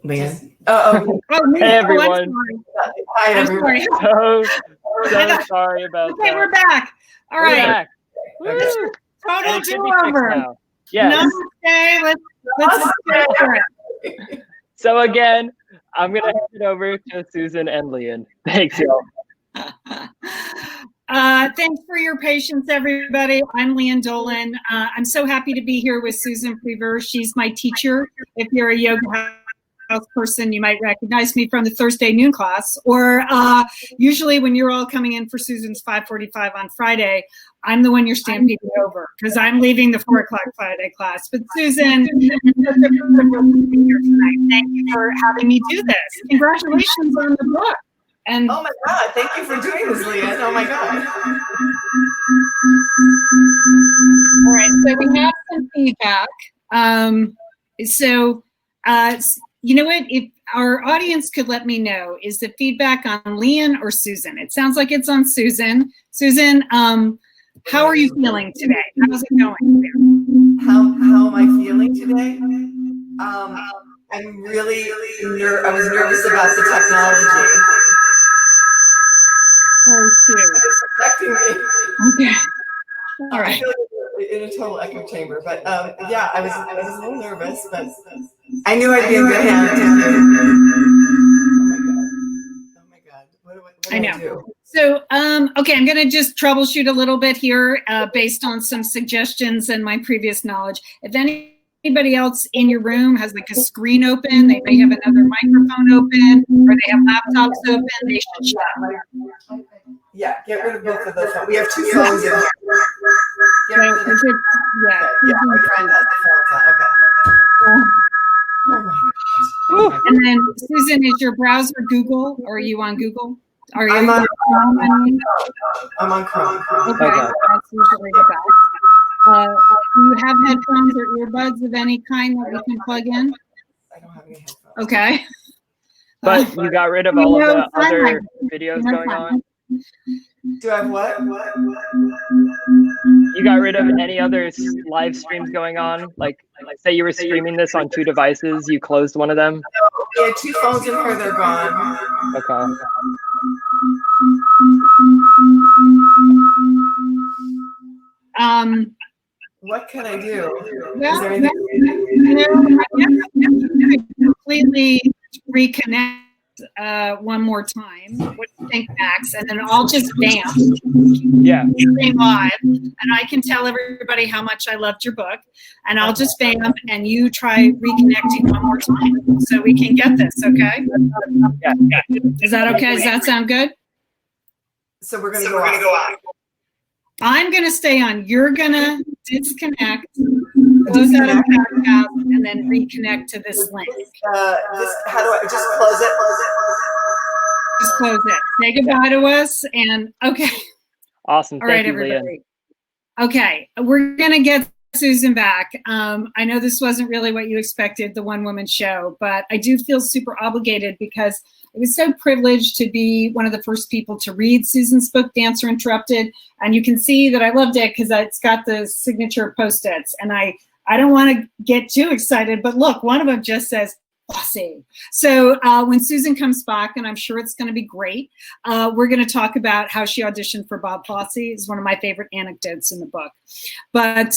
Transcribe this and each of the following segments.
Lian. Hey everyone. Hi everyone. So sorry about that. Okay, we're back. All We're right. back. It's Woo! total And it should be do fixed over. now. Yes. Namaste. Let's go for it. So again, I'm gonna hand it over to Susan and Lian. Thanks, y'all. Thanks for your patience, everybody. I'm Lian Dolan. I'm so happy to be here with Susan Priver. She's my teacher. If you're a yoga house person, you might recognize me from the Thursday noon class, or usually when you're all coming in for Susan's 5:45 on Friday, I'm the one you're stampeding over because I'm leaving the 4 o'clock Friday class. But Susan, it's such a privilege to be here tonight. Thank you for having me do this. Congratulations on the book. And oh my God, thank you for doing this, Lian. Oh my God. All right, so we have some feedback. You know what? If our audience could let me know, is the feedback on Lian or Susan? It sounds like it's on Susan. Susan, how are you feeling today? How's it going? How am I feeling today? I'm really I was nervous about the technology. Oh, shoot. It's affecting me. Okay. All right. I feel like in a total echo chamber, but yeah, I was a little nervous, but I knew I'd be in good hands. Oh my God. What do I know. do? So, okay, I'm going to just troubleshoot a little bit here based on some suggestions and my previous knowledge. If anybody else in your room has like a screen open, they may have another microphone open, or they have laptops open, they should shut. Yeah, get rid of both of those. We have 2 phones in here. Get rid of the, yeah, my friend has the phones on. Okay. Oh my God. And then, Susan, is your browser Google, or are you on Google? Are you I'm on Chrome? I'm on Chrome. Okay, that's usually the best. Do you have headphones or earbuds of any kind that we can plug in? I don't have any headphones. Okay. But you got rid of all of the other videos going on? Do I have what? You got rid of any other live streams going on? Like say you were streaming this on 2 devices, you closed one of them? Yeah, 2 phones in here, they're gone. Okay. What can I do? Well, Is there anything? I guess you could completely reconnect one more time. What do you think, Max? And then I'll just vamp. Yeah. Stream live, and I can tell everybody how much I loved your book. And I'll just vamp, and you try reconnecting one more time, so we can get this. Okay? Yeah. Is that okay? Does that sound good? So we're gonna go on. I'm gonna stay on. You're gonna disconnect, close out of the podcast, and then reconnect to this link. How do I just close it? Just close it. Say goodbye to us, and okay. Awesome. All right, Thank you, everybody. Lian. Okay, we're gonna get Susan back. I know this wasn't really what you expected, the one-woman show, but I do feel super obligated because I was so privileged to be one of the first people to read Susan's book, Dancer Interrupted. And you can see that I loved it because it's got the signature Post-its. And I don't want to get too excited, but look, one of them just says, bossy. So when Susan comes back, and I'm sure it's going to be great, we're going to talk about how she auditioned for Bob Fosse. It's one of my favorite anecdotes in the book. But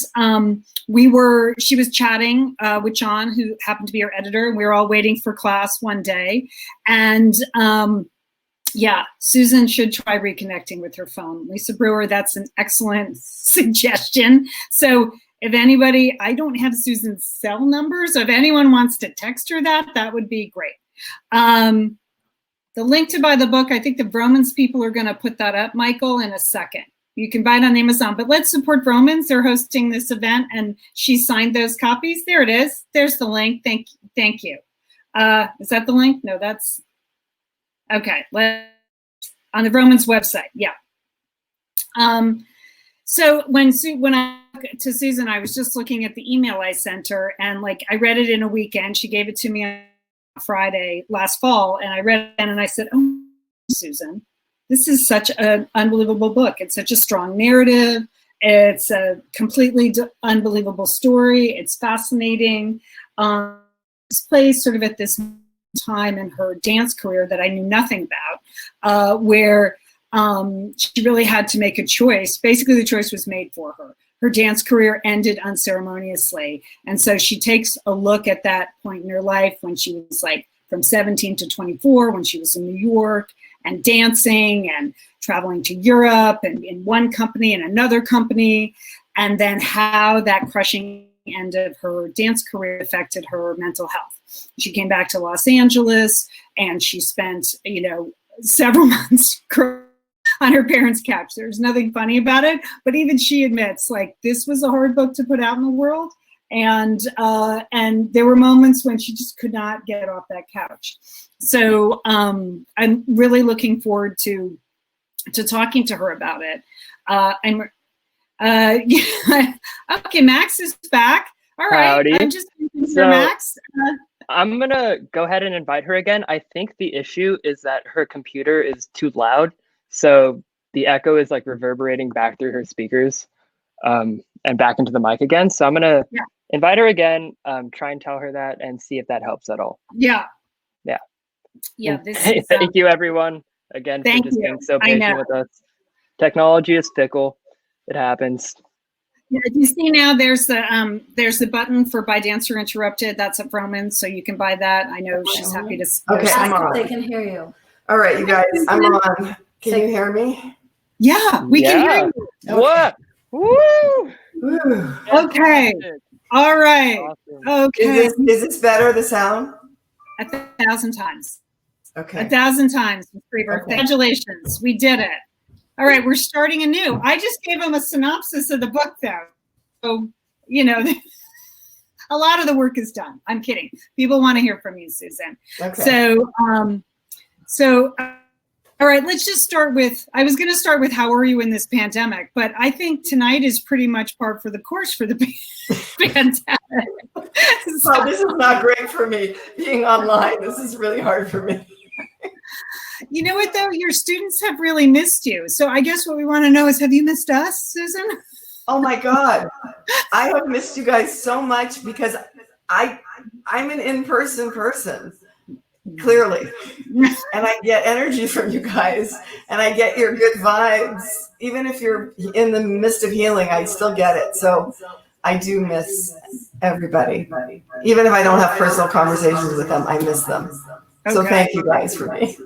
she was chatting with John, who happened to be our editor, and we were all waiting for class one day. And yeah, Susan should try reconnecting with her phone. Lisa Brewer, that's an excellent suggestion. So if anybody, I don't have Susan's cell number, so if anyone wants to text her that would be great. The link to buy the book, I think the Vromans people are going to put that up, Michael, in a second. You can buy it on Amazon, but let's support Vromans. They're hosting this event, and she signed those copies. There it is. There's the link. Thank you. Is that the link? No, that's okay. On the Vromans website, yeah. So when I to Susan, I was just looking at the email I sent her, and like I read it in a weekend. She gave it to me on Friday last fall, and I read it and I said, "Oh, Susan, this is such an unbelievable book. It's such a strong narrative. It's a completely unbelievable story. It's fascinating." place sort of at this time in her dance career that I knew nothing about, where she really had to make a choice. Basically, the choice was made for her. Her dance career ended unceremoniously. And so she takes a look at that point in her life when she was like from 17 to 24, when she was in New York and dancing and traveling to Europe and in one company and another company, and then how that crushing end of her dance career affected her mental health. She came back to Los Angeles and she spent, several months on her parents' couch. There's nothing funny about it, but even she admits, like, this was a hard book to put out in the world, and there were moments when she just could not get off that couch. So I'm really looking forward to talking to her about it. Okay, Max is back. All right, Howdy. I'm just for Max. I'm gonna go ahead and invite her again. I think the issue is that her computer is too loud. So the echo is like reverberating back through her speakers and back into the mic again. So I'm going to invite her again, try and tell her that and see if that helps at all. Yeah. Thank you, everyone, again, for just being so patient with us. Technology is fickle. It happens. Yeah, you see now there's the button for Buy Dancer Interrupted. That's at Vroman, so you can buy that. I know she's happy to. Okay, I'm on. They can hear you. All right, you guys, I'm on. Can you hear me? Yeah, we can hear you. Okay. What? Woo! Okay. All right. Awesome. Okay. Is this better, the sound? 1,000 times. Okay. 1,000 times, Priver. Okay. Congratulations. We did it. All right, we're starting anew. I just gave them a synopsis of the book, though. So, a lot of the work is done. I'm kidding. People want to hear from you, Susan. Okay. So, all right, let's just start with, I was going to start with how are you in this pandemic, but I think tonight is pretty much par for the course for the pandemic. So this is not great for me, being online. This is really hard for me. You know what, though? Your students have really missed you. So I guess what we want to know is, have you missed us, Susan? Oh, my God. I have missed you guys so much because I'm an in-person person. Clearly. And I get energy from you guys and I get your good vibes. Even if you're in the midst of healing, I still get it. So I do miss everybody. Even if I don't have personal conversations with them, I miss them. So thank you guys for me.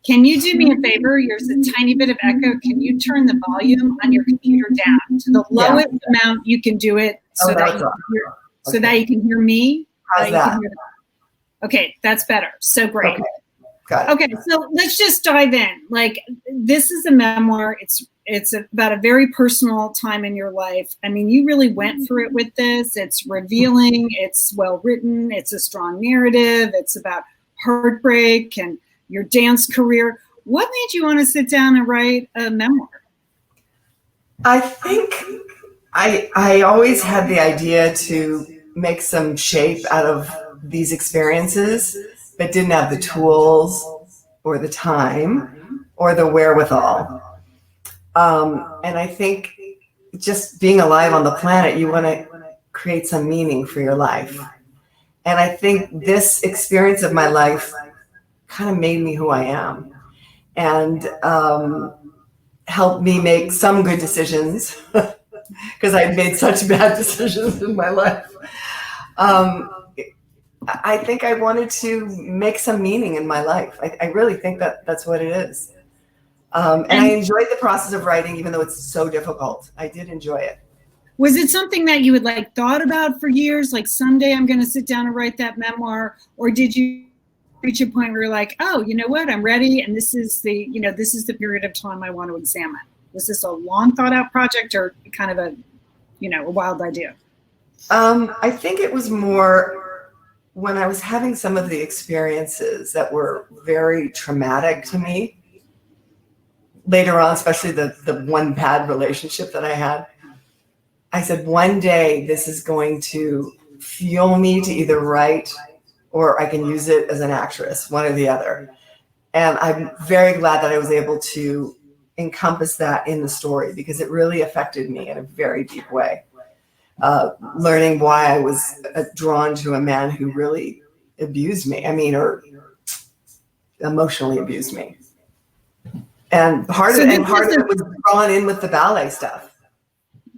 Can you do me a favor? There's a tiny bit of echo. Can you turn the volume on your computer down to the lowest amount you can do it so that you can hear me? How's that? Okay, that's better. So great. Okay. Got it. Okay, so let's just dive in. Like, this is a memoir. It's about a very personal time in your life. I mean, you really went through it with this. It's revealing. It's well written. It's a strong narrative. It's about heartbreak and your dance career. What made you want to sit down and write a memoir? I think I always had the idea to make some shape out of these experiences, but didn't have the tools or the time or the wherewithal. And I think just being alive on the planet, you want to create some meaning for your life. And I think this experience of my life kind of made me who I am and helped me make some good decisions because I've made such bad decisions in my life. I think I wanted to make some meaning in my life. I really think that's what it is. And I enjoyed the process of writing, even though it's so difficult. I did enjoy it. Was it something that you had thought about for years? Like, someday I'm going to sit down and write that memoir? Or did you reach a point where you're like, oh, you know what? I'm ready. And this is the period of time I want to examine. Was this a long thought out project or kind of a wild idea? I think it was more when I was having some of the experiences that were very traumatic to me later on, especially the one bad relationship that I had. I said, one day this is going to fuel me to either write or I can use it as an actress, one or the other. And I'm very glad that I was able to encompass that in the story because it really affected me in a very deep way. learning why I was drawn to a man who really abused me. I mean, or emotionally abused me. And part of it was drawn in with the ballet stuff.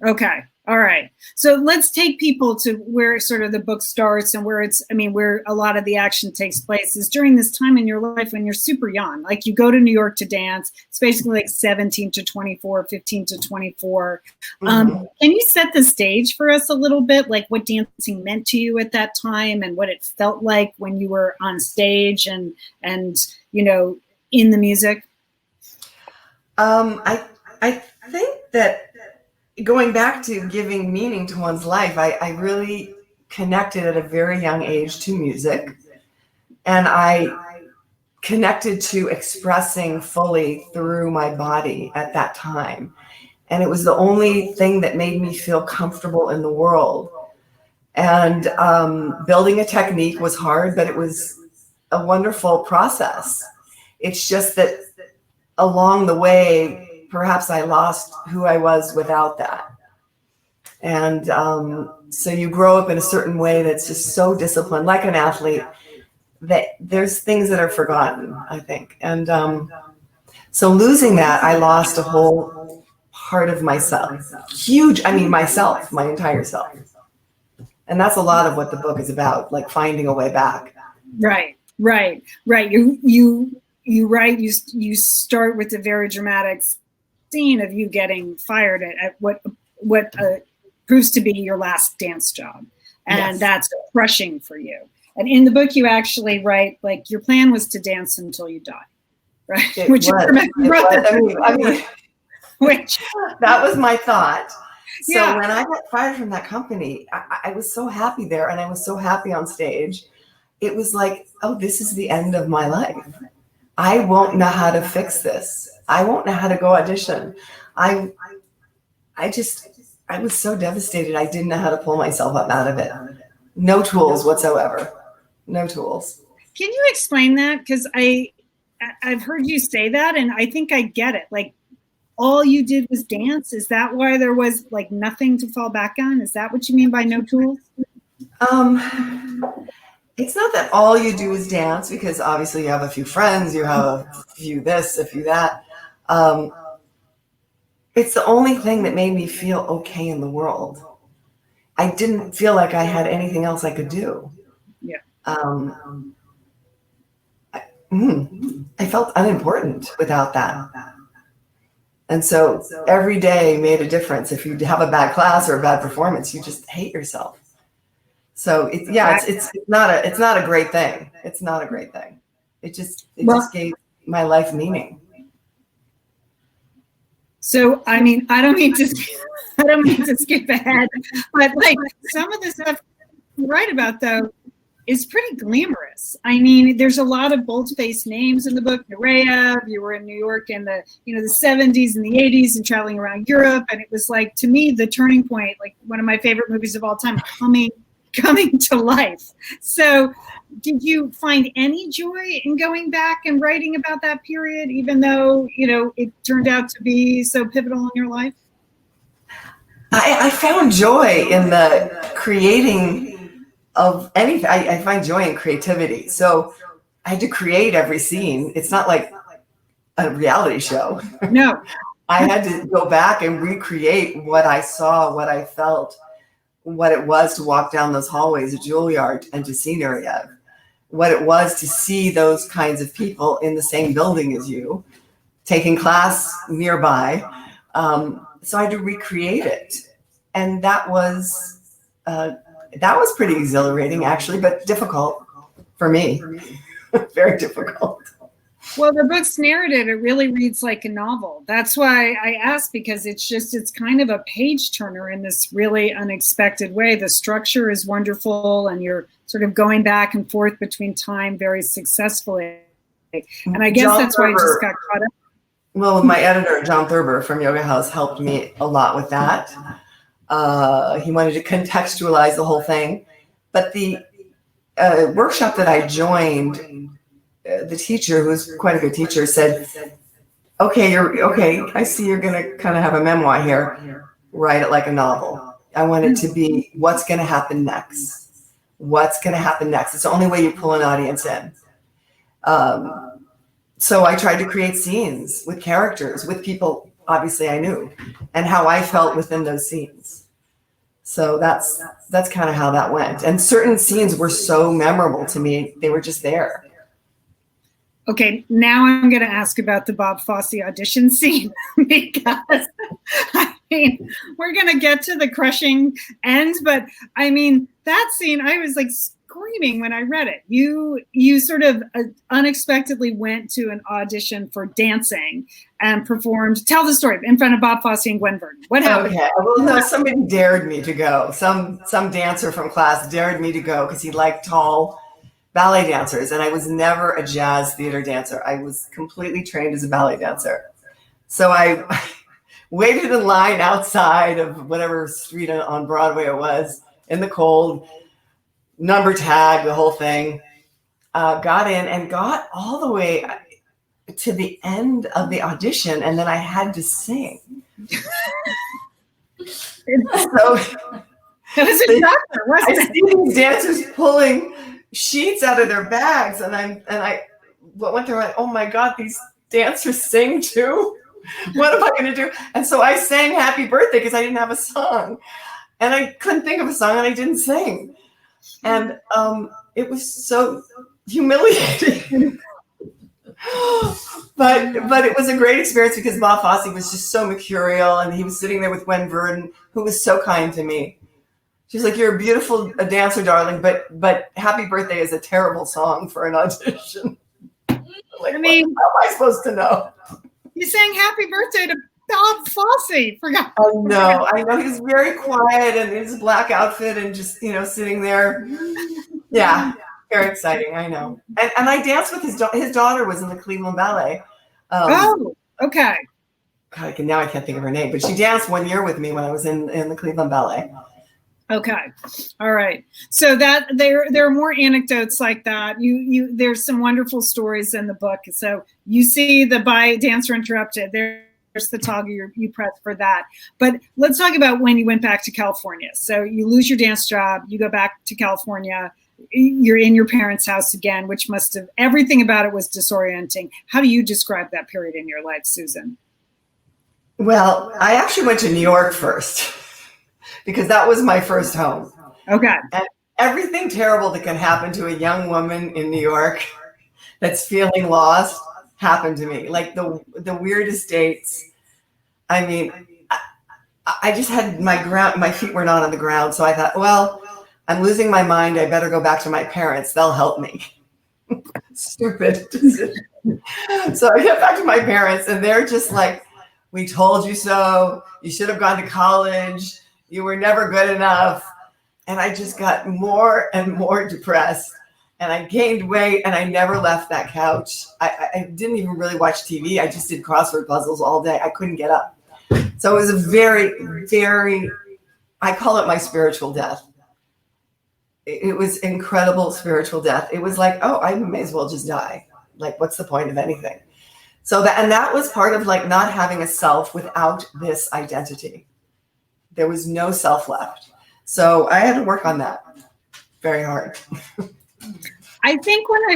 Okay. All right. So let's take people to where sort of the book starts and where where a lot of the action takes place is during this time in your life when you're super young. Like you go to New York to dance. It's basically like 17 to 24, 15 to 24. Can you set the stage for us a little bit? Like what dancing meant to you at that time and what it felt like when you were on stage and in the music? I think that going back to giving meaning to one's life, I really connected at a very young age to music. And I connected to expressing fully through my body at that time. And it was the only thing that made me feel comfortable in the world. And building a technique was hard, but it was a wonderful process. It's just that along the way, perhaps I lost who I was without that. And so you grow up in a certain way that's just so disciplined, like an athlete, that there's things that are forgotten, I think. And so losing that, I lost a whole part of myself. Huge, myself, my entire self. And that's a lot of what the book is about, like finding a way back. Right. You start with a very dramatic scene of you getting fired at what proves to be your last dance job. And that's crushing for you. And in the book, you actually write, like, your plan was to dance until you die, right? Which that was my thought. So yeah. When I got fired from that company, I was so happy there and I was so happy on stage. It was like, oh, this is the end of my life. I won't know how to fix this. I won't know how to go audition. I was so devastated. I didn't know how to pull myself up out of it. No tools whatsoever. No tools. Can you explain that? Because I've heard you say that and I think I get it. Like all you did was dance. Is that why there was like nothing to fall back on? Is that what you mean by no tools? It's not that all you do is dance, because obviously you have a few friends, you have a few this, a few that. It's the only thing that made me feel okay in the world. I didn't feel like I had anything else I could do. Yeah. I felt unimportant without that. And so every day made a difference. If you have a bad class or a bad performance, you just hate yourself. So it's not a great thing. It's not a great thing. It just gave my life meaning. So I mean, I don't mean to skip ahead, but like some of the stuff you write about though is pretty glamorous. I mean, there's a lot of bold-faced names in the book. Nureyev, you were in New York in the the 70s and the 80s and traveling around Europe, and it was like, to me, the turning point, like one of my favorite movies of all time, coming to life. So did you find any joy in going back and writing about that period, even though, it turned out to be so pivotal in your life? I found joy in the creating of anything. I find joy in creativity. So I had to create every scene. It's not like a reality show. No. I had to go back and recreate what I saw, what I felt, what it was to walk down those hallways at Juilliard and to see Nureyev, what it was to see those kinds of people in the same building as you, taking class nearby. So I had to recreate it. And that was pretty exhilarating, actually, but difficult for me. Very difficult. Well, the book's narrative, it really reads like a novel. That's why I asked, because it's kind of a page turner in this really unexpected way. The structure is wonderful, and you're sort of going back and forth between time very successfully. And I guess that's why I just got caught up. Well, my editor, John Thurber from Yoga House, helped me a lot with that. He wanted to contextualize the whole thing. But the workshop that I joined, the teacher, who was quite a good teacher, said, okay, I see you're going to kind of have a memoir here. Write it like a novel. I want it to be what's going to happen next. What's going to happen next? It's the only way you pull an audience in. So I tried to create scenes with characters, with people obviously I knew, and how I felt within those scenes. So that's kind of how that went. And certain scenes were so memorable to me; they were just there. Okay, now I'm going to ask about the Bob Fosse audition scene because I mean, we're going to get to the crushing end, but I mean, that scene, I was like screaming when I read it. You sort of unexpectedly went to an audition for dancing and performed, tell the story, in front of Bob Fosse and Gwen Verdon. What happened? Okay, well, no, somebody dared me to go. Some dancer from class dared me to go because he liked tall ballet dancers, and I was never a jazz theater dancer. I was completely trained as a ballet dancer. So I waited in line outside of whatever street on Broadway it was, in the cold, number tag, the whole thing. Got in and got all the way to the end of the audition, and then I had to sing. So It was a doctor, wasn't I it? see these dancers pulling sheets out of their bags, and I went through like, oh my God, these dancers sing too. What am I going to do? And so I sang Happy Birthday because I didn't have a song, and I couldn't think of a song, and I didn't sing, and it was so humiliating. But it was a great experience because Bob Fosse was just so mercurial, and he was sitting there with Gwen Verdon, who was so kind to me. She's like, "You're a beautiful dancer, darling, but Happy Birthday is a terrible song for an audition." Like, I mean, how am I supposed to know? You sang Happy Birthday to Bob Fosse. Forgot. I know. He was very quiet and in his black outfit and just, sitting there. Yeah, very exciting. I know. And I danced with his daughter was in the Cleveland Ballet. Okay. God, now I can't think of her name, but she danced 1 year with me when I was in the Cleveland Ballet. Okay. All right. So that there are more anecdotes like that. There's some wonderful stories in the book. So you see the by Dancer Interrupted. There's the toggle you press for that. But let's talk about when you went back to California. So you lose your dance job, you go back to California, you're in your parents' house again, which must have, everything about it was disorienting. How do you describe that period in your life, Susan? Well, I actually went to New York first, because that was my first home. Okay. And everything terrible that can happen to a young woman in New York that's feeling lost happened to me. Like the weirdest dates. I mean, I just had my feet were not on the ground. So I thought, well, I'm losing my mind. I better go back to my parents. They'll help me. Stupid decision. So I get back to my parents, and they're just like, "We told you so. You should have gone to college. You were never good enough." And I just got more and more depressed, and I gained weight, and I never left that couch. I didn't even really watch TV. I just did crossword puzzles all day. I couldn't get up. So it was a very, very, I call it my spiritual death. It was incredible spiritual death. It was like, oh, I may as well just die. Like, what's the point of anything? So that was part of like not having a self without this identity. There was no self left. So I had to work on that very hard. I think when I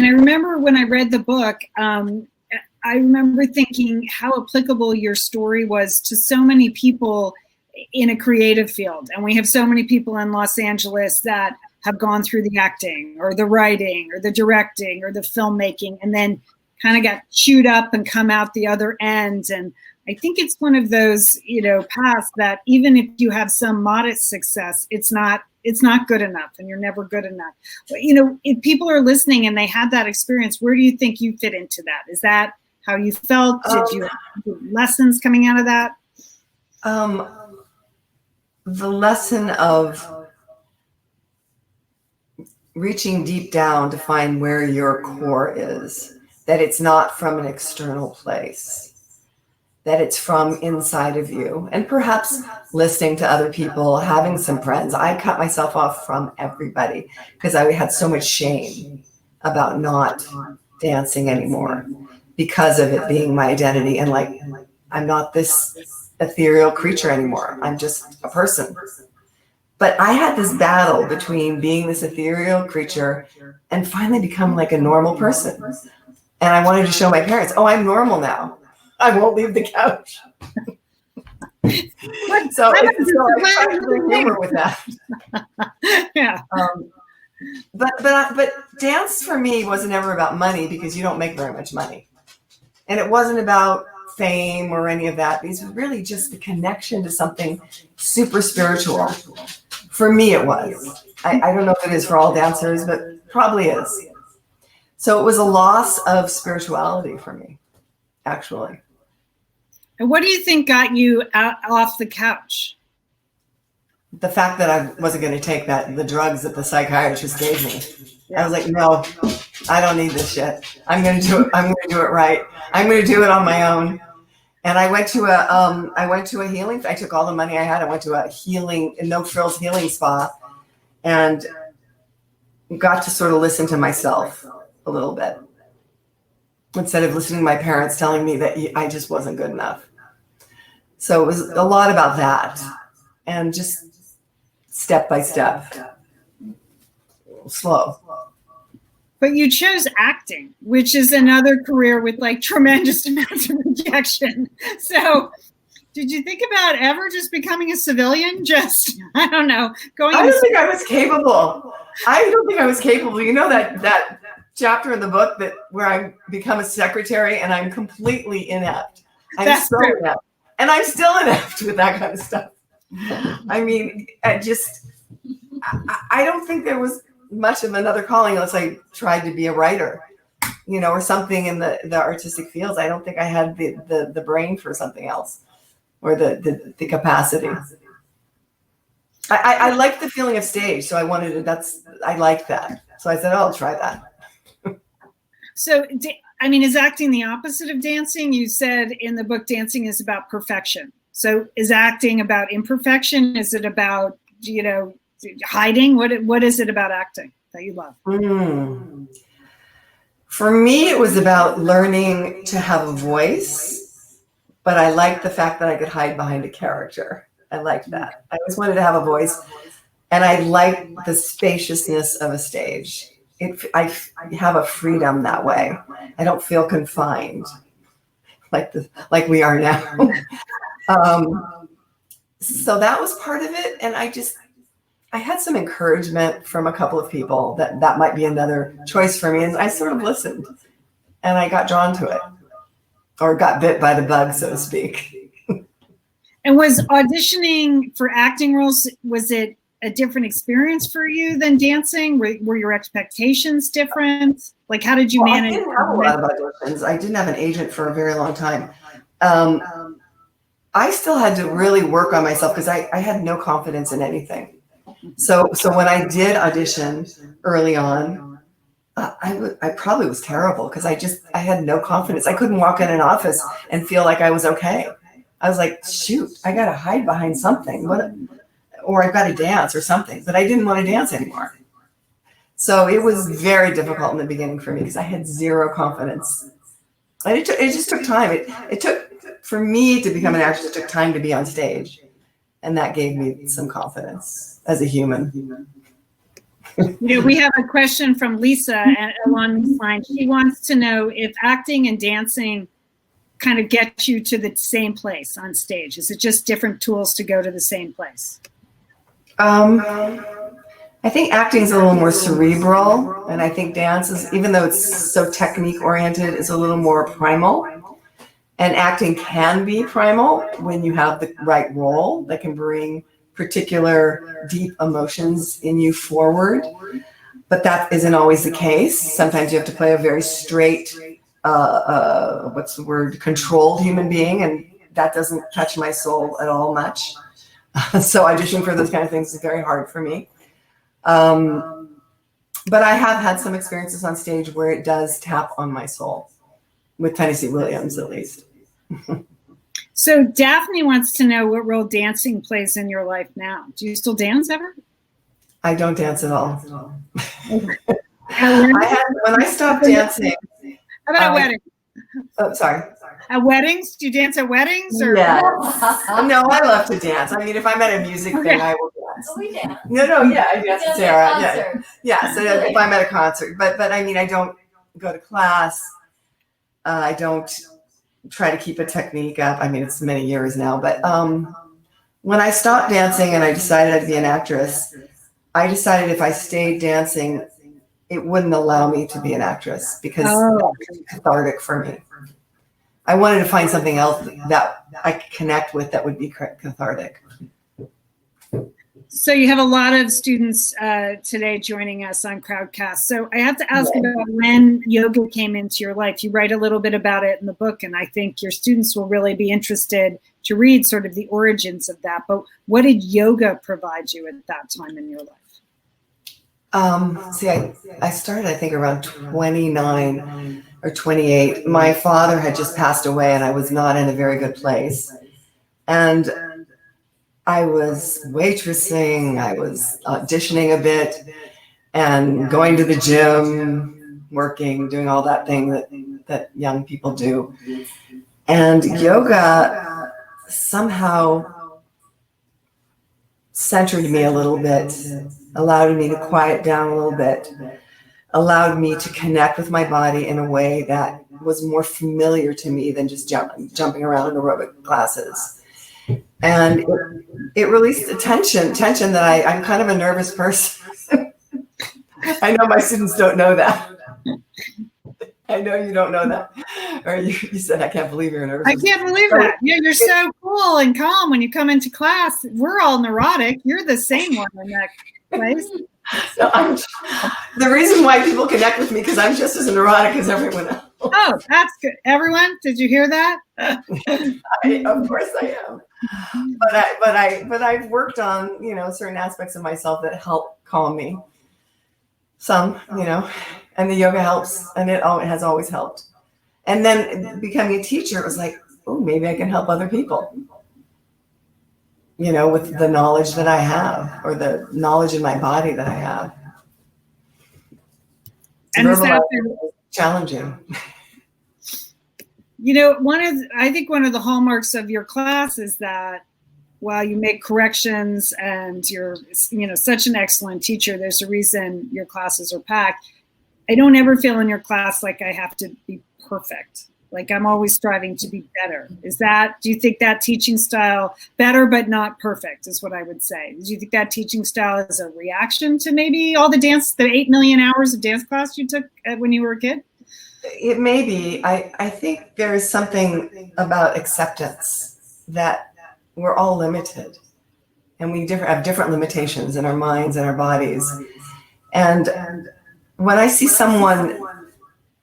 remember when I read the book, I remember thinking how applicable your story was to so many people in a creative field. And we have so many people in Los Angeles that have gone through the acting or the writing or the directing or the filmmaking and then kind of got chewed up and come out the other end. And I think it's one of those, paths that even if you have some modest success, it's not good enough and you're never good enough. But, if people are listening and they had that experience, where do you think you fit into that? Is that how you felt? Did you have lessons coming out of that? The lesson of reaching deep down to find where your core is, that it's not from an external place, that it's from inside of you, and perhaps listening to other people, having some friends. I cut myself off from everybody because I had so much shame about not dancing anymore because of it being my identity. And like, I'm not this ethereal creature anymore. I'm just a person. But I had this battle between being this ethereal creature and finally become like a normal person. And I wanted to show my parents, oh, I'm normal now. I won't leave the couch. So I try to bring humor with that. Yeah. But dance for me wasn't ever about money, because you don't make very much money. And it wasn't about fame or any of that. These were really just the connection to something super spiritual. For me, it was. I don't know if it is for all dancers, but probably is. So it was a loss of spirituality for me, actually. And what do you think got you off the couch? The fact that I wasn't going to take the drugs that the psychiatrist gave me. I was like, no, I don't need this shit. I'm going to do it. I'm going to do it right. I'm going to do it on my own. And I went to a healing. I took all the money I had. I went to a no frills healing spa, and got to sort of listen to myself a little bit, instead of listening to my parents telling me that I just wasn't good enough. So it was a lot about that, and just step by step, slow. But you chose acting, which is another career with like tremendous amounts of rejection. So did you think about ever just becoming a civilian? Just, I don't know, going. I don't think I was capable. You know that chapter in the book where I become a secretary and I'm completely inept. I'm so inept. And I'm still inept with that kind of stuff. I mean, I don't think there was much of another calling unless I tried to be a writer, or something in the artistic fields. I don't think I had the brain for something else, or the capacity. I liked the feeling of stage, so I wanted to. I liked that, so I said, oh, I'll try that. So, I mean, is acting the opposite of dancing? You said in the book, dancing is about perfection. So is acting about imperfection? Is it about, hiding? What is it about acting that you love? For me, it was about learning to have a voice, but I liked the fact that I could hide behind a character. I liked that. I always wanted to have a voice, and I liked the spaciousness of a stage. I have a freedom that way. I don't feel confined like we are now. So that was part of it. And I had some encouragement from a couple of people that might be another choice for me. And I sort of listened, and I got drawn to it, or got bit by the bug, so to speak. And was auditioning for acting roles, was it a different experience for you than dancing? Were your expectations different? Like, how did you manage? I didn't have a lot of auditions. I didn't have an agent for a very long time. I still had to really work on myself because I had no confidence in anything. So when I did audition early on, I probably was terrible because I had no confidence. I couldn't walk in an office and feel like I was okay. I was like, shoot, I got to hide behind something. Or I've got to dance or something, but I didn't want to dance anymore. So it was very difficult in the beginning for me because I had zero confidence. And it just took time. It took, for me to become an actress, it took time to be on stage. And that gave me some confidence as a human. We have a question from Lisa along this line. She wants to know if acting and dancing kind of get you to the same place on stage. Is it just different tools to go to the same place? I think acting is a little more cerebral, and I think dance is, even though it's so technique oriented, is a little more primal. And acting can be primal when you have the right role that can bring particular deep emotions in you forward. But that isn't always the case. Sometimes you have to play a very straight, controlled human being, and that doesn't touch my soul at all much. So auditioning for those kind of things is very hard for me. But I have had some experiences on stage where it does tap on my soul, with Tennessee Williams at least. So Daphne wants to know what role dancing plays in your life now. Do you still dance ever? I don't dance at all. When I stopped dancing. How about a wedding? Oh, sorry. At weddings? Do you dance at weddings? Or? Yeah. No, I love to dance. I mean, if I'm at a music thing, I will dance. Oh, we dance. No, yeah, I dance with Sarah. Yeah. Concert. Yeah, so if I'm at a concert, but I mean, I don't go to class. I don't try to keep a technique up. I mean, it's many years now, but when I stopped dancing and I decided I'd be an actress, I decided if I stayed dancing, it wouldn't allow me to be an actress because that was cathartic for me. I wanted to find something else that I could connect with that would be cathartic. So you have a lot of students today joining us on Crowdcast. So I have to ask about when yoga came into your life. You write a little bit about it in the book, and I think your students will really be interested to read sort of the origins of that. But what did yoga provide you at that time in your life? See, I started, I think, around 29 or 28. My father had just passed away, and I was not in a very good place. And I was waitressing, I was auditioning a bit, and going to the gym, working, doing all that thing that young people do. And yoga somehow centered me a little bit, allowed me to quiet down a little bit, allowed me to connect with my body in a way that was more familiar to me than just jumping around in aerobic classes. And it released the tension that I'm kind of a nervous person. I know my students don't know that. I know you don't know that. Or you said, I can't believe you're a nervous person. I can't believe that. Yeah, you're so cool and calm when you come into class. We're all neurotic. You're the same one in that place. So the reason why people connect with me because I'm just as neurotic as everyone else. Oh, that's good. Everyone, did you hear that? Of course I am. But I've worked on, certain aspects of myself that help calm me. Some, and the yoga helps, and it has always helped. And then becoming a teacher, it was like, oh, maybe I can help other people. With the knowledge that I have, or the knowledge in my body that I have. And is that challenging? I think one of the hallmarks of your class is that while you make corrections and you're, such an excellent teacher, there's a reason your classes are packed. I don't ever feel in your class like I have to be perfect. Like I'm always striving to be better. Do you think that teaching style, better but not perfect, is what I would say? Do you think that teaching style is a reaction to maybe all the 8 million hours of dance class you took when you were a kid? It may be. I think there is something about acceptance that we're all limited and we have different limitations in our minds and our bodies. And when I see someone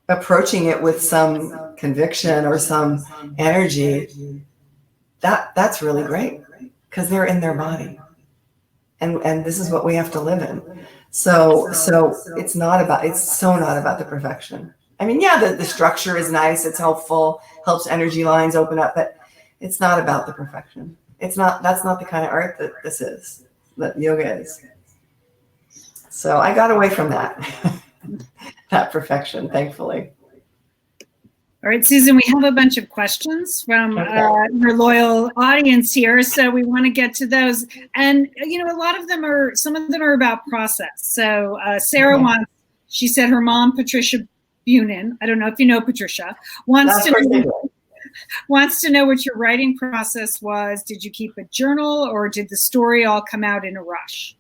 approaching it with some conviction or some energy, that's really great because they're in their body. And this is what we have to live in. So it's so not about the perfection. I mean, yeah, the structure is nice. It's helpful, helps energy lines open up, but it's not about the perfection. That's not the kind of art that yoga is. So I got away from that, that perfection, thankfully. All right, Susan, we have a bunch of questions from your loyal audience here, so we want to get to those. And, some of them are about process. So Sarah she said her mom, Patricia Bunin, I don't know if you know Patricia, wants to know what your writing process was. Did you keep a journal or did the story all come out in a rush?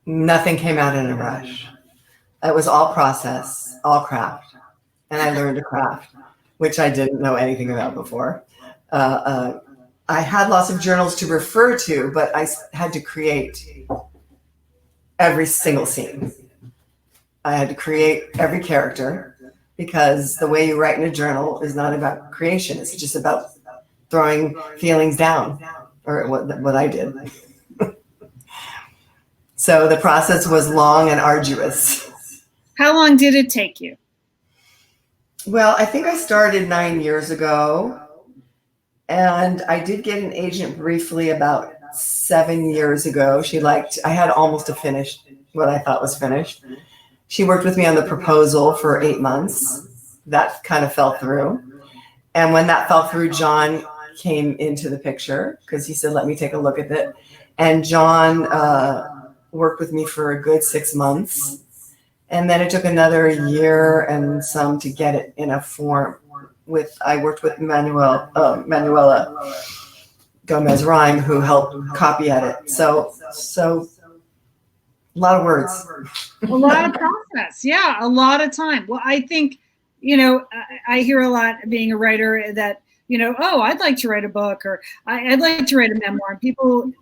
Nothing came out in a rush. It was all process, all craft. And I learned to craft, which I didn't know anything about before. I had lots of journals to refer to, but I had to create every single scene. I had to create every character because the way you write in a journal is not about creation. It's just about throwing feelings down, or what I did. So the process was long and arduous. How long did it take you? Well, I think I started 9 years ago, and I did get an agent briefly about 7 years ago. I had almost what I thought was finished. She worked with me on the proposal for 8 months. That kind of fell through. And when that fell through, John came into the picture because he said, let me take a look at it. And John worked with me for a good 6 months. And then it took another year and some to get it in a form. I worked with Manuela Gomez Rhyme, who helped copy edit. So a lot of words. A lot of process. Yeah, a lot of time. Well, I think, you know, I hear a lot being a writer that, you know, oh, I'd like to write a book, or I'd like to write a memoir. People,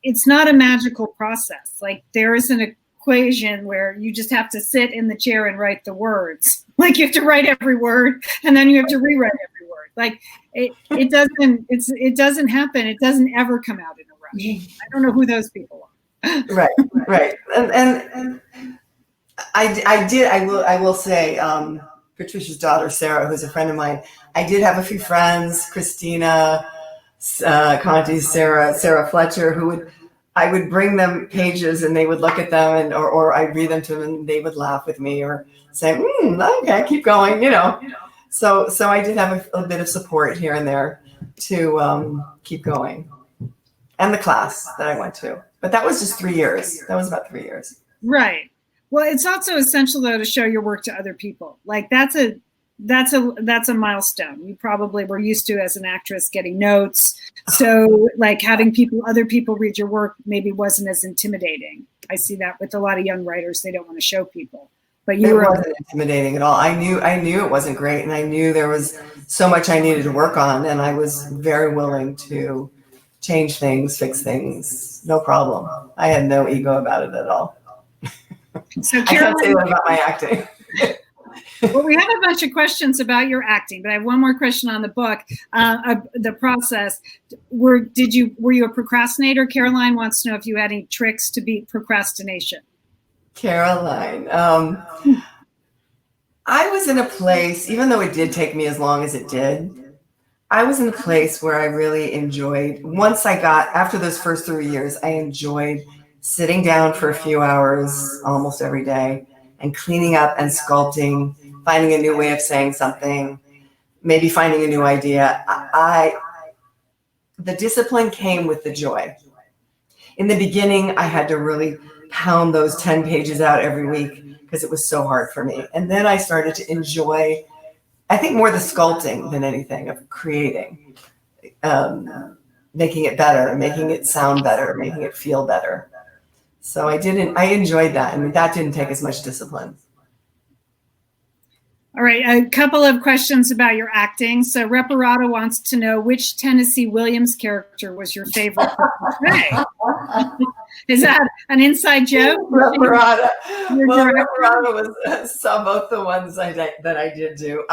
it's not a magical process. Like, there is an equation where you just have to sit in the chair and write the words. Like, you have to write every word, and then you have to rewrite every word. Like, it doesn't happen. It doesn't ever come out in a rush. I don't know who those people are. Right. And I will say, Patricia's daughter, Sarah, who's a friend of mine, I did have a few friends, Christina Conti, Sarah Fletcher, I would bring them pages and they would look at them, or I'd read them to them and they would laugh with me or say, okay, keep going, you know. So I did have a bit of support here and there to keep going. And the class that I went to. But that was just 3 years. That was about 3 years. Right. Well, it's also essential, though, to show your work to other people. Like, that's a milestone. You probably were used to, as an actress, getting notes. So, like, having other people read your work maybe wasn't as intimidating. I see that with a lot of young writers. They don't want to show people. But it wasn't intimidating at all. I knew it wasn't great, and I knew there was so much I needed to work on, and I was very willing to change things, fix things, no problem. I had no ego about it at all. So, I can't say that about my acting. Well, we have a bunch of questions about your acting, but I have one more question on the book, the process. Were you a procrastinator? Caroline wants to know if you had any tricks to beat procrastination. Caroline, I was in a place, even though it did take me as long as it did, I was in a place where I really enjoyed, after those first 3 years, I enjoyed sitting down for a few hours almost every day and cleaning up and sculpting, finding a new way of saying something, maybe finding a new idea. The discipline came with the joy. In the beginning, I had to really pound those 10 pages out every week because it was so hard for me. And then I started to enjoy, I think, more the sculpting than anything, of creating, making it better, making it sound better, making it feel better. So I enjoyed that. And that didn't take as much discipline. All right, a couple of questions about your acting. So Reparata wants to know which Tennessee Williams character was your favorite. Is that an inside joke? Reparata. Well, Reparata saw both the ones that I did do.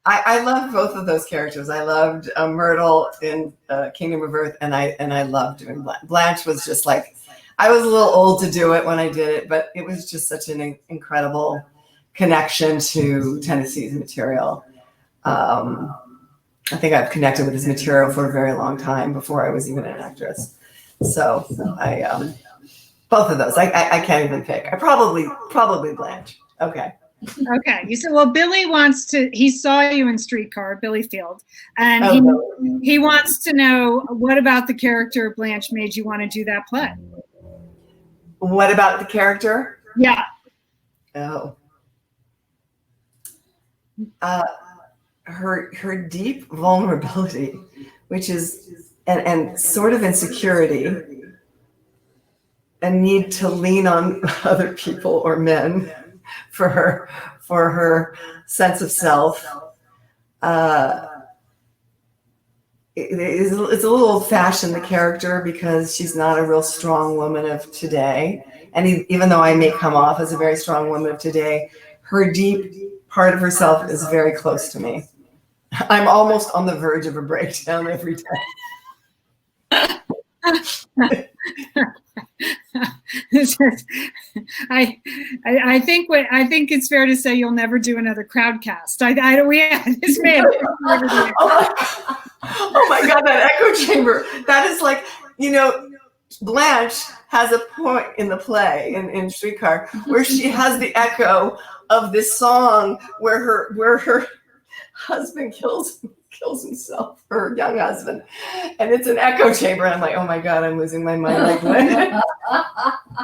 I loved both of those characters. I loved Myrtle in Kingdom of Earth, and I loved doing Blanche. Blanche was just like, I was a little old to do it when I did it, but it was just such an incredible connection to Tennessee's material. I think I've connected with his material for a very long time before I was even an actress. So I both of those. I can't even pick. I probably Blanche. Okay. Okay. You said, well, Billy he saw you in Streetcar, Billy Field, and he wants to know, what about the character of Blanche made you want to do that play? What about the character? Yeah. Oh. Her deep vulnerability, which is and sort of insecurity, a need to lean on other people or men for her sense of self. It's a little old-fashioned, the character, because she's not a real strong woman of today. And even though I may come off as a very strong woman of today, her deep part of herself is very close to me. I'm almost on the verge of a breakdown every day. I think it's fair to say you'll never do another Crowdcast. This man. Oh my God, that echo chamber. That is like, Blanche has a point in the play in Streetcar where she has the echo of this song where her husband kills himself, her young husband, and it's an echo chamber. And I'm like, oh my God, I'm losing my mind.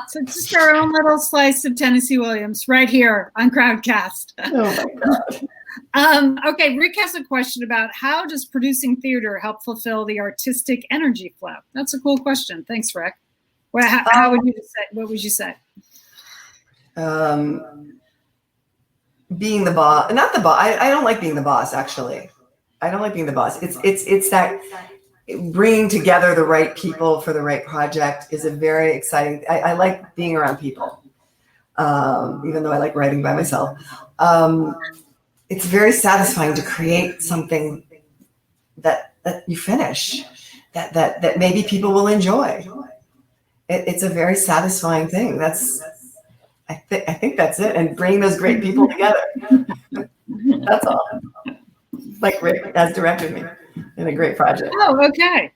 So just our own little slice of Tennessee Williams right here on Crowdcast. Oh my God. Okay, Rick has a question about how does producing theater help fulfill the artistic energy flow? That's a cool question. Thanks, Rick. Well, how would you say? What would you say? Being the boss, not the boss. I don't like being the boss. Actually, I don't like being the boss. It's that bringing together the right people for the right project is a very exciting. I like being around people, even though I like writing by myself. It's very satisfying to create something that you finish, that maybe people will enjoy. It's a very satisfying thing. I think that's it. And bring those great people together. That's all. Like Rick has directed me in a great project. Oh, okay.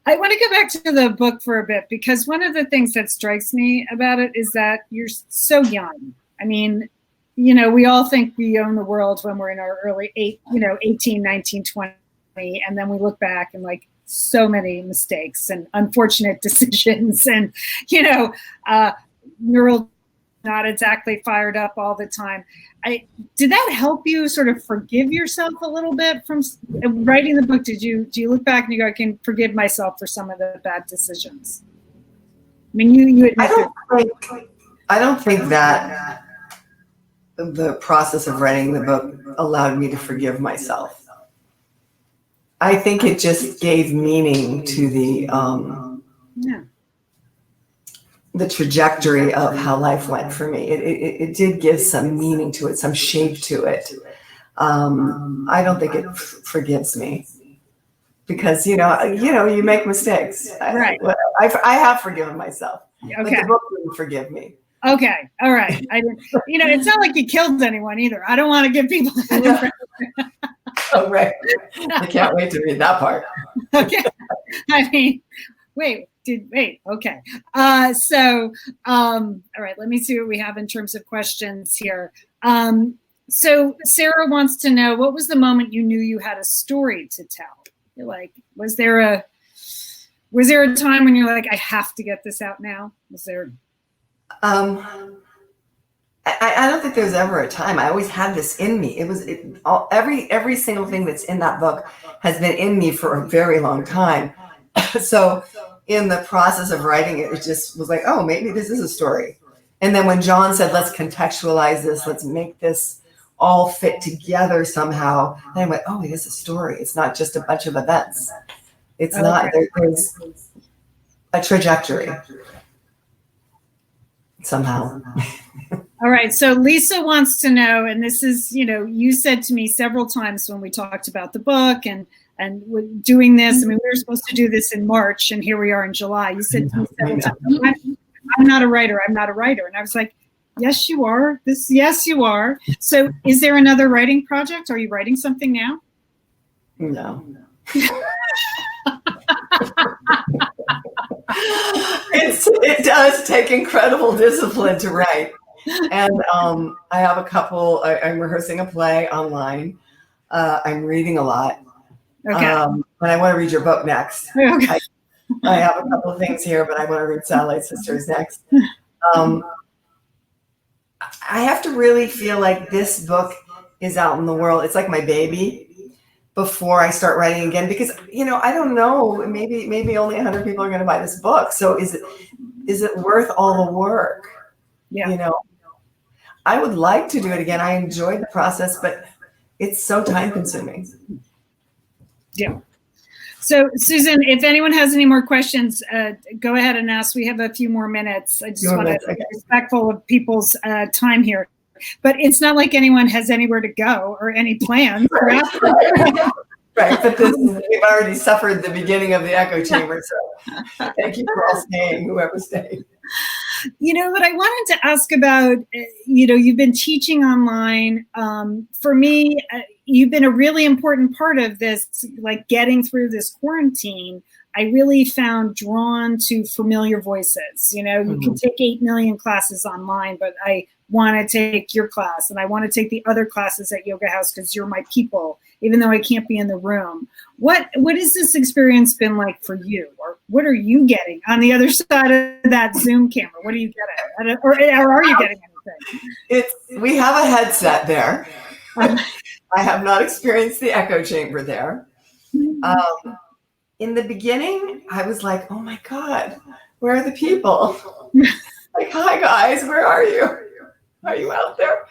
I want to go back to the book for a bit, because one of the things that strikes me about it is that you're so young. I mean, we all think we own the world when we're in our early 18, 19, 20. And then we look back and like so many mistakes and unfortunate decisions and, neural not exactly fired up all the time. Did that help you sort of forgive yourself a little bit from writing the book? Do you look back and you go, I can forgive myself for some of the bad decisions? I mean, you admit I don't think that the process of writing the book allowed me to forgive myself. I think it just gave meaning to the trajectory of how life went for me. It did give some meaning to it, some shape to it. I don't think it forgives me because, you make mistakes. Right. I have forgiven myself, Okay. but the book didn't forgive me. Okay. All right. I didn't, it's not like you killed anyone either. I don't want to give people that impression. Oh, right. I can't wait to read that part. Okay. I mean, wait. Okay. So, all right, let me see what we have in terms of questions here. So Sarah wants to know, what was the moment you knew you had a story to tell? Like, was there a time when you're like, I have to get this out now? Was there? I don't think there's ever a time. I always had this in me. Every single thing that's in that book has been in me for a very long time. So in the process of writing it, it just was like, oh, maybe this is a story. And then when John said, let's contextualize this, let's make this all fit together somehow, then I went, oh, it is a story. It's not just a bunch of events. It's not, there's a trajectory somehow. All right. So Lisa wants to know, and this is, you said to me several times when we talked about the book and doing this. I mean, we were supposed to do this in March, and here we are in July. You said to me several times, I'm not a writer. I'm not a writer. And I was like, yes, you are. Yes, you are. So is there another writing project? Are you writing something now? No. It does take incredible discipline to write. And I have a couple, I'm rehearsing a play online. I'm reading a lot. Okay. And I want to read your book next. Okay. I have a couple of things here, but I want to read Satellite Sisters next. I have to really feel like this book is out in the world. It's like my baby before I start writing again, because, I don't know, maybe only 100 people are going to buy this book. So is it worth all the work? Yeah. I would like to do it again. I enjoyed the process, but it's so time consuming. Yeah. So Susan, if anyone has any more questions, go ahead and ask. We have a few more minutes. I just want to be respectful of people's time here. But it's not like anyone has anywhere to go or any plans. Right. But we've already suffered the beginning of the echo chamber. So thank you for all staying, whoever stayed. What I wanted to ask about, you've been teaching online. For me, you've been a really important part of this, like getting through this quarantine. I really found drawn to familiar voices. You know, you can take 8 million classes online, but I want to take your class and I want to take the other classes at Yoga House because you're my people, even though I can't be in the room. What has this experience been like for you? Or what are you getting on the other side of that Zoom camera? What are you getting? Or are you getting anything? We have a headset there. I have not experienced the echo chamber there. In the beginning, I was like, oh my God, where are the people? Like, hi guys, where are you? Are you out there?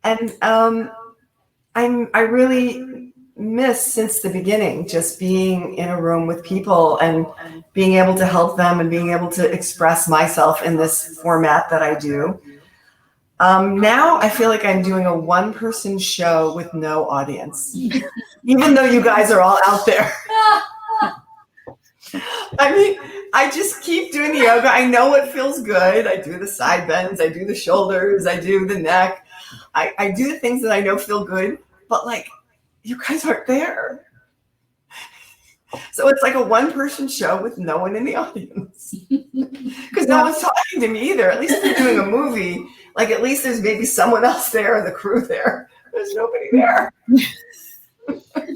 And I really miss since the beginning just being in a room with people and being able to help them and being able to express myself in this format that I do. Now I feel like I'm doing a one-person show with no audience, even though you guys are all out there. I mean, I just keep doing the yoga. I know it feels good. I do the side bends. I do the shoulders. I do the neck. I do the things that I know feel good, but like, you guys aren't there. So it's like a one-person show with no one in the audience. Because no one's talking to me either. At least if you're doing a movie, like at least there's maybe someone else there and the crew there. There's nobody there.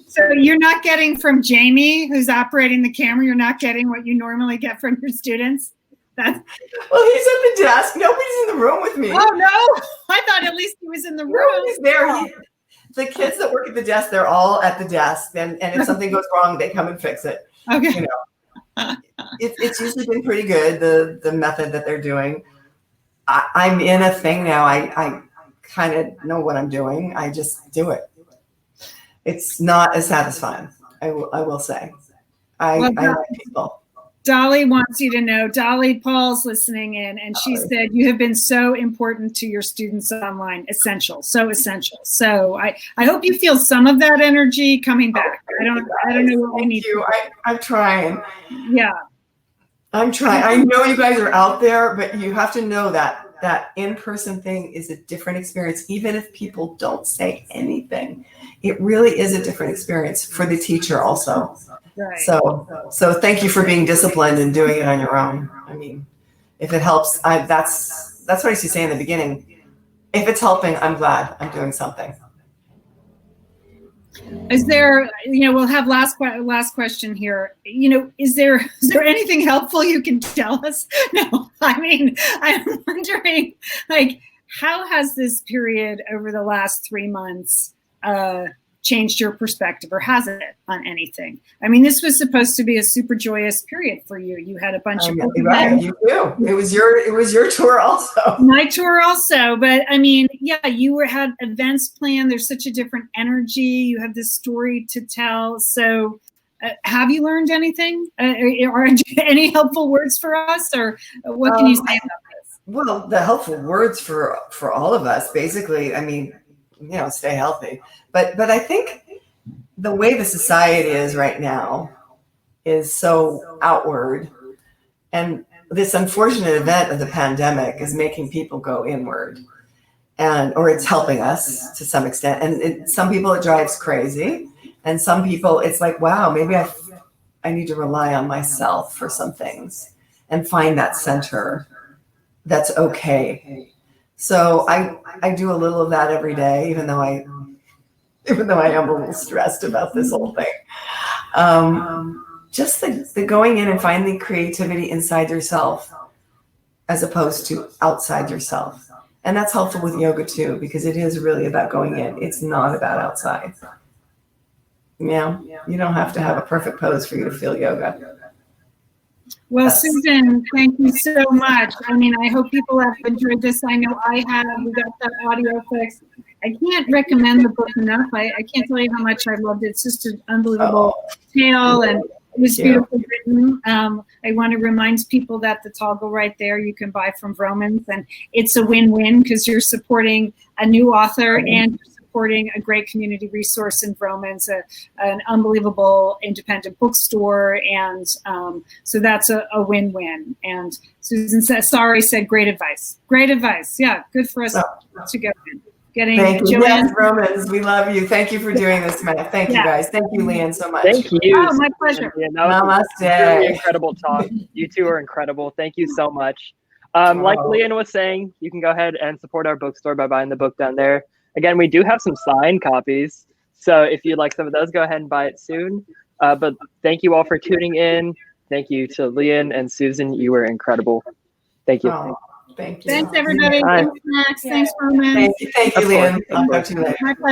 So you're not getting from Jamie, who's operating the camera, you're not getting what you normally get from your students? Well, he's at the desk. Nobody's in the room with me. Oh, no. I thought at least he was in the room. He's there. The kids that work at the desk, they're all at the desk. And if something goes wrong, they come and fix it. Okay. You know, it's usually been pretty good, the method that they're doing. I'm in a thing now. I kind of know what I'm doing. I just do it. It's not as satisfying, I will say. I like people. Dolly wants you to know, Dolly Paul's listening in, and she said, you have been so important to your students online. Essential, so essential. So I hope you feel some of that energy coming back. I don't know what we need. Thank you. I'm trying. Yeah. I'm trying. I know you guys are out there, but you have to know that in-person thing is a different experience, even if people don't say anything. It really is a different experience for the teacher also. Right. So thank you for being disciplined and doing it on your own. I mean, if it helps, that's what I used to say in the beginning. If it's helping, I'm glad I'm doing something. Is there, we'll have last question here. Is there anything helpful you can tell us? No, I mean, I'm wondering, like, how has this period over the last 3 months changed your perspective, or has it on anything? I mean, this was supposed to be a super joyous period for you. You had a bunch of right. You do. It was your tour also. My tour also, but I mean, yeah, you had events planned. There's such a different energy. You have this story to tell. So, have you learned anything? Or any helpful words for us, or what can you say about this? Well, the helpful words for all of us, basically, I mean, stay healthy. But I think the way the society is right now is so outward, and this unfortunate event of the pandemic is making people go inward, or it's helping us to some extent. And some people it drives crazy, and some people it's like, wow, maybe I need to rely on myself for some things and find that center that's okay. So I do a little of that every day, even though I am a little stressed about this whole thing. Just the going in and finding creativity inside yourself as opposed to outside yourself. And that's helpful with yoga too, because it is really about going in. It's not about outside. You don't have to have a perfect pose for you to feel yoga. Well, Susan, thank you so much. I mean, I hope people have enjoyed this. I know I have. We got that audio fixed. I can't recommend the book enough. I can't tell you how much I loved it. It's just an unbelievable tale, and it was beautifully written. I want to remind people that the toggle right there you can buy from Vroman, and it's a win-win because you're supporting a new author and you're supporting a great community resource in Vroman, an unbelievable independent bookstore, and so that's a win-win. And Susan said, said great advice. Great advice. Yeah, good for us to go in. getting Thank you. Joanne. Yes, Romans, we love you. Thank you for doing this, Matt. Thank you, Yeah. guys. Thank you, Lian, so much. Thank you. Oh, my pleasure. That was a Namaste. really incredible talk. You two are incredible. Thank you so much. Like Oh. Lian was saying, you can go ahead and support our bookstore by buying the book down there. Again, we do have some signed copies. So if you'd like some of those, go ahead and buy it soon. But thank you all for tuning in. Thank you to Lian and Susan. You were incredible. Thank you. Oh, thank you. Thanks, everybody. Bye. Thanks, Max. Thanks, Vroman. Thank you, Of course. Lian. I'll talk to you later. My pleasure.